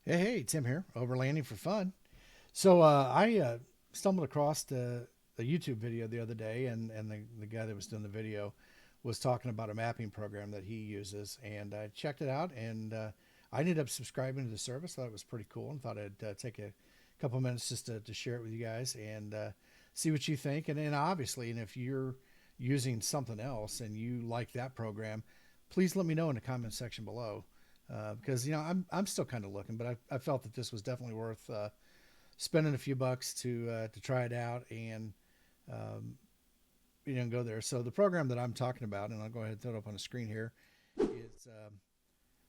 Hey, Tim here, overlanding for fun. I stumbled across a YouTube video the other day, and the guy that was doing the video was talking about a mapping program that he uses, and I checked it out, and I ended up subscribing to the service. Thought it was pretty cool, and thought I'd take a couple minutes just to share it with you guys and see what you think. And then obviously, and if you're using something else and you like that program, please let me know in the comment section below because I'm still kind of looking, but I felt that this was definitely worth spending a few bucks to try it out and um, go there. So the program that I'm talking about, and I'll go ahead and throw it up on the screen here, is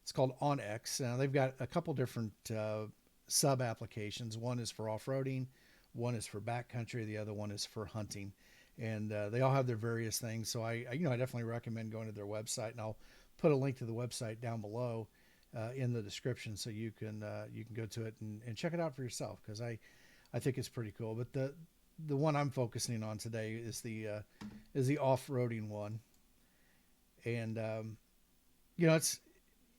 it's called OnX. Now they've got a couple different sub applications. One is for off-roading, one is for backcountry, the other one is for hunting, and they all have their various things. So I definitely recommend going to their website, and I'll put a link to the website down below in the description so you can go to it and check it out for yourself because I think it's pretty cool. But the one I'm focusing on today is the off-roading one, and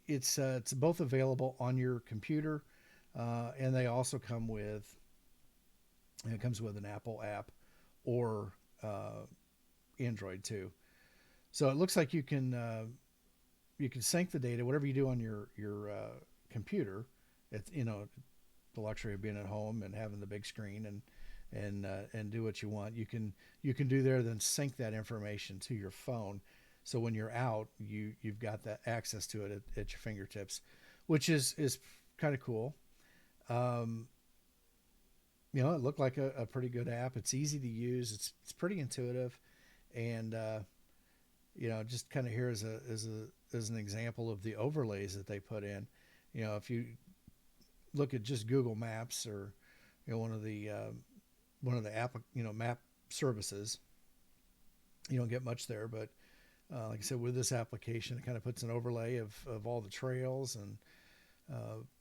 it's both available on your computer, and they also come with it comes with an Apple app or Android too. So it looks like you can sync the data, whatever you do on your computer. It's the luxury of being at home and having the big screen and do what you want. You can do there, then sync that information to your phone. So when you're out, you've got that access to it at your fingertips, which is kind of cool. Um, it looked like a pretty good app. It's easy to use. It's pretty intuitive, and just kind of here as an example of the overlays that they put in. If you look at just Google Maps or one of the app map services, you don't get much there. But like I said, with this application, it kind of puts an overlay of all the trails and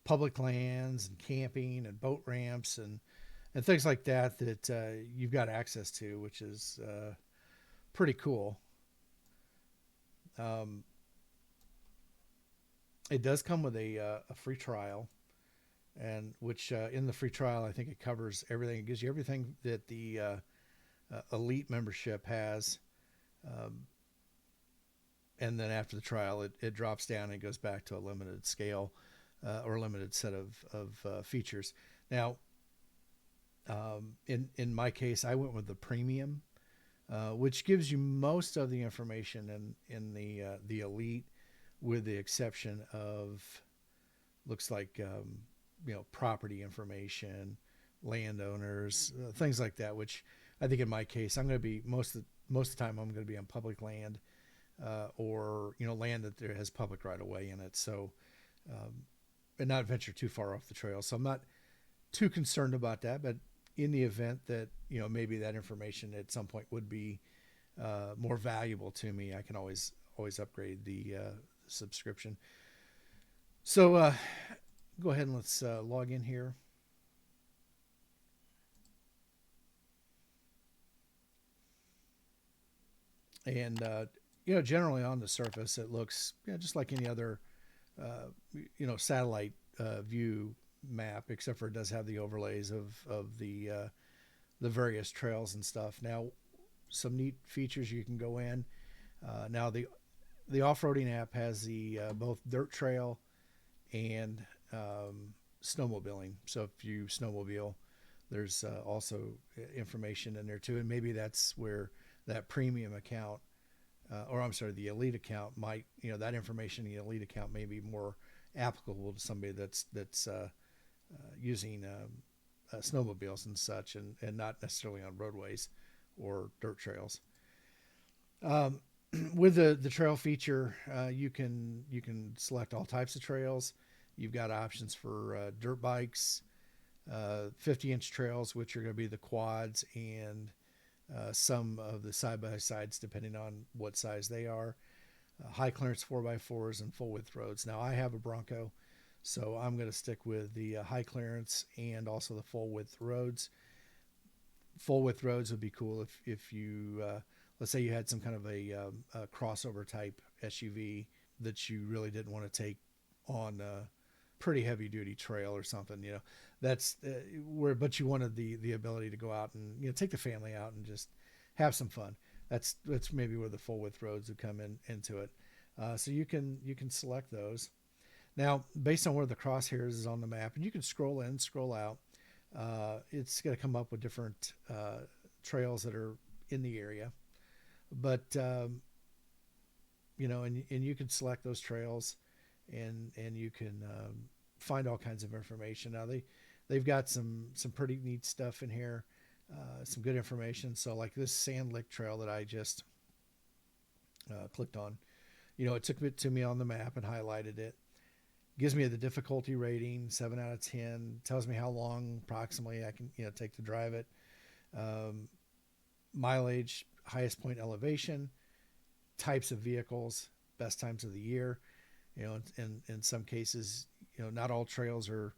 public lands and camping and boat ramps and things like that you've got access to, which is pretty cool. Um, it does come with a free trial, and which in the free trial, I think it covers everything. It gives you everything that the elite membership has, um, and then after the trial, it drops down and it goes back to a limited scale or a limited set of features. Now, in my case, I went with the premium, which gives you most of the information in the elite, with the exception of looks like property information, landowners, things like that. Which I think in my case, I'm going to be most of the time I'm going to be on public land, or land that there has public right of way in it. So and not venture too far off the trail. So I'm not too concerned about that. But in the event that maybe that information at some point would be more valuable to me, I can always upgrade the subscription. So go ahead and let's log in here. And generally on the surface, it looks just like any other satellite view map, except for it does have the overlays of the various trails and stuff. Now, some neat features you can go in. Now the off-roading app has the both dirt trail and snowmobiling. So if you snowmobile, there's also information in there too, and maybe that's where that premium account, or I'm sorry, the elite account might, that information in the elite account may be more applicable to somebody that's using snowmobiles and such, and not necessarily on roadways or dirt trails. Um, with the trail feature, you can select all types of trails. You've got options for dirt bikes, 50-inch trails, which are going to be the quads, and some of the side by sides, depending on what size they are. High clearance 4x4s and full width roads. Now I have a Bronco, so I'm going to stick with the high clearance and also the full width roads. Full width roads would be cool if you let's say you had some kind of a crossover type SUV that you really didn't want to take on pretty heavy duty trail or something, that's where, but you wanted the ability to go out and, take the family out and just have some fun. That's maybe where the full width roads would come into it. So you can select those. Now, based on where the crosshairs is on the map, and you can scroll in, scroll out, it's going to come up with different trails that are in the area. But, and you can select those trails, and you can find all kinds of information. Now, they've got some pretty neat stuff in here, some good information. So like this Sand Lick Trail that I just clicked on, it took it to me on the map and highlighted it. Gives me the difficulty rating, 7 out of 10. Tells me how long approximately I can take to drive it. Mileage, highest point elevation, types of vehicles, best times of the year. In some cases, not all trails are,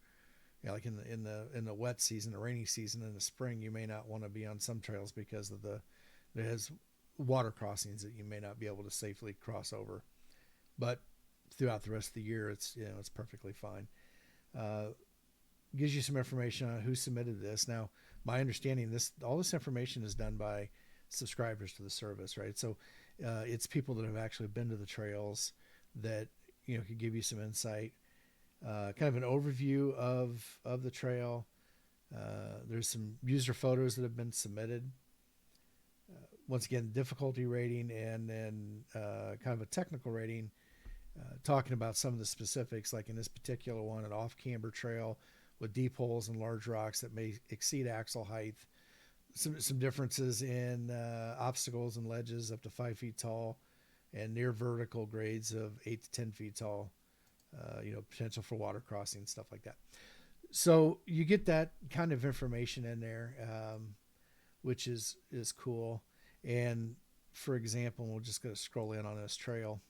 like in the wet season, the rainy season, in the spring, you may not want to be on some trails because of it has water crossings that you may not be able to safely cross over. But throughout the rest of the year, it's perfectly fine. Gives you some information on who submitted this. Now, my understanding, all this information is done by subscribers to the service, right? So it's people that have actually been to the trails that could give you some insight. Kind of an overview of the trail. There's some user photos that have been submitted. Once again, difficulty rating, and then kind of a technical rating, talking about some of the specifics, like in this particular one, an off-camber trail with deep holes and large rocks that may exceed axle height. Some differences in obstacles and ledges up to 5 feet tall, and near vertical grades of 8 to 10 feet tall. Potential for water crossing, stuff like that. So you get that kind of information in there, which is cool. And for example, we're just going to scroll in on this trail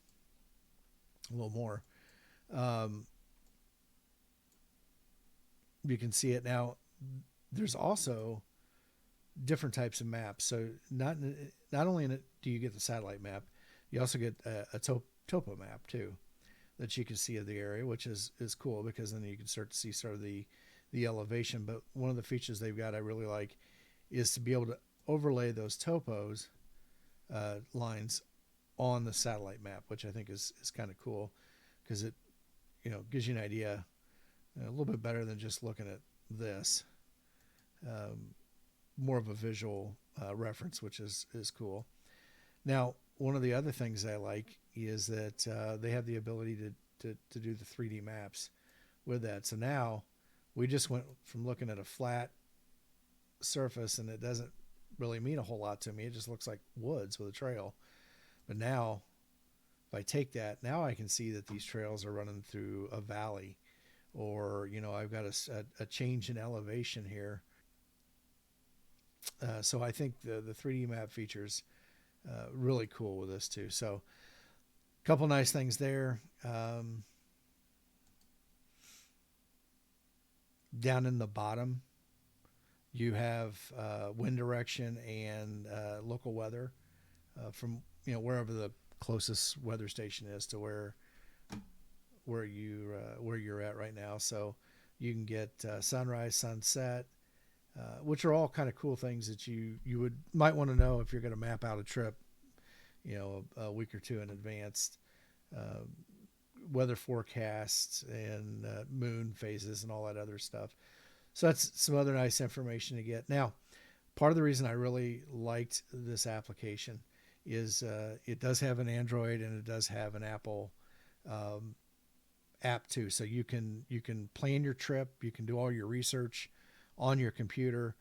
a little more. You can see it now. There's also different types of maps. So not only do you get the satellite map, you also get a topo map too, that you can see of the area, which is cool, because then you can start to see sort of the elevation. But one of the features they've got I really like is to be able to overlay those topos lines on the satellite map, which I think is kind of cool, because it gives you an idea a little bit better than just looking at this. More of a visual reference, which is cool. Now, one of the other things I like is that they have the ability to do the 3D maps with that. So now we just went from looking at a flat surface, and it doesn't really mean a whole lot to me. It just looks like woods with a trail. But now, if I take that, now I can see that these trails are running through a valley, or I've got a change in elevation here. So I think the 3D map features really cool with this too. So a couple nice things there. Down in the bottom, you have wind direction and local weather from wherever the closest weather station is to where you're at right now. So you can get sunrise, sunset, which are all kind of cool things that you might want to know if you're going to map out a trip, a week or two in advance. Weather forecasts and moon phases and all that other stuff. So that's some other nice information to get. Now, part of the reason I really liked this application is it does have an Android and it does have an Apple app too. So you can plan your trip, you can do all your research on your computer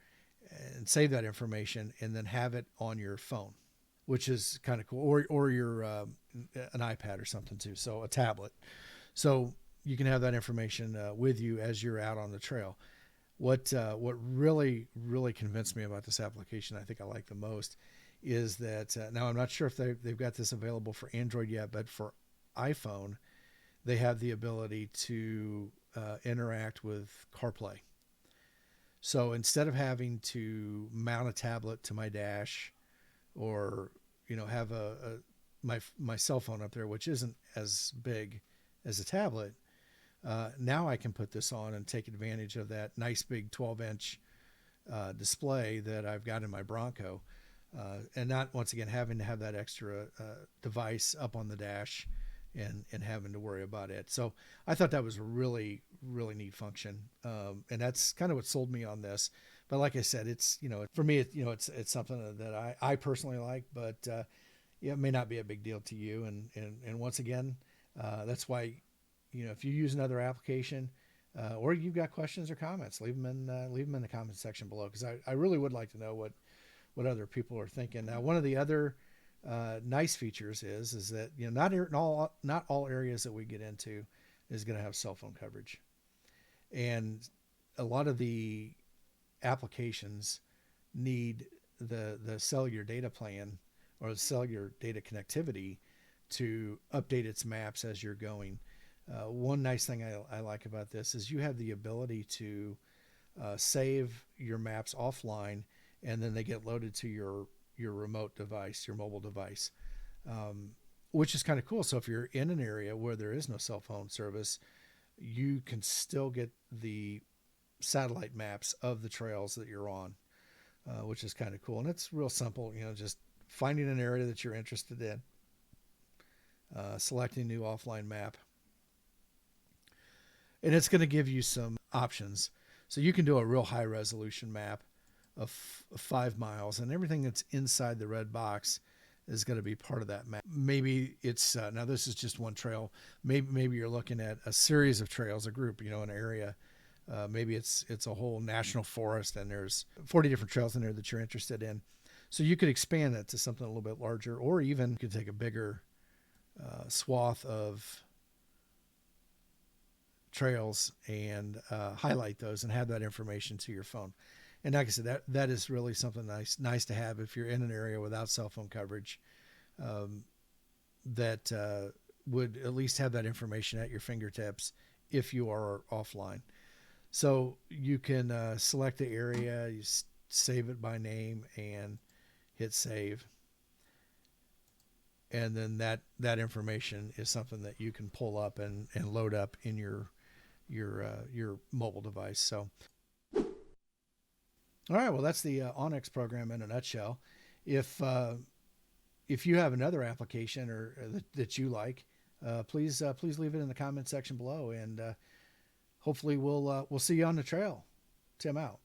and save that information, and then have it on your phone, which is kind of cool, or your an iPad or something too. So a tablet. So you can have that information with you as you're out on the trail. What really convinced me about this application, I think I like the most, is that now I'm not sure if they've got this available for Android yet, but for iPhone, they have the ability to interact with CarPlay. So instead of having to mount a tablet to my dash, or have my cell phone up there, which isn't as big as a tablet, Now I can put this on and take advantage of that nice big 12-inch display that I've got in my Bronco, and not once again having to have that extra device up on the dash and having to worry about it. So I thought that was a really, really neat function, and that's kind of what sold me on this. But like I said, it's, for me, it's something that I personally like, but it may not be a big deal to you. And once again, that's why, if you use another application, or you've got questions or comments, leave them in the comments section below, because I really would like to know what other people are thinking. Now, one of the other nice features is that not all areas that we get into is going to have cell phone coverage, and a lot of the applications need the cellular data plan or the cellular data connectivity to update its maps as you're going. One nice thing I like about this is you have the ability to save your maps offline, and then they get loaded to your remote device, your mobile device, which is kind of cool. So if you're in an area where there is no cell phone service, you can still get the satellite maps of the trails that you're on, which is kind of cool. And it's real simple, just finding an area that you're interested in, selecting a new offline map, and it's going to give you some options. So you can do a real high resolution map of 5 miles, and everything that's inside the red box is going to be part of that map. Maybe it's now this is just one trail. Maybe you're looking at a series of trails, a group, an area. Maybe it's a whole national forest, and there's 40 different trails in there that you're interested in. So you could expand that to something a little bit larger, or even you could take a bigger swath of trails and highlight those and have that information to your phone. And like I said, that is really something nice to have if you're in an area without cell phone coverage, that would at least have that information at your fingertips if you are offline. So you can select the area, you save it by name, and hit save. And then that information is something that you can pull up and load up in your mobile device. So, all right, well, that's the Onyx program in a nutshell. If you have another application or that you like, please leave it in the comment section below, and hopefully we'll see you on the trail. Tim out.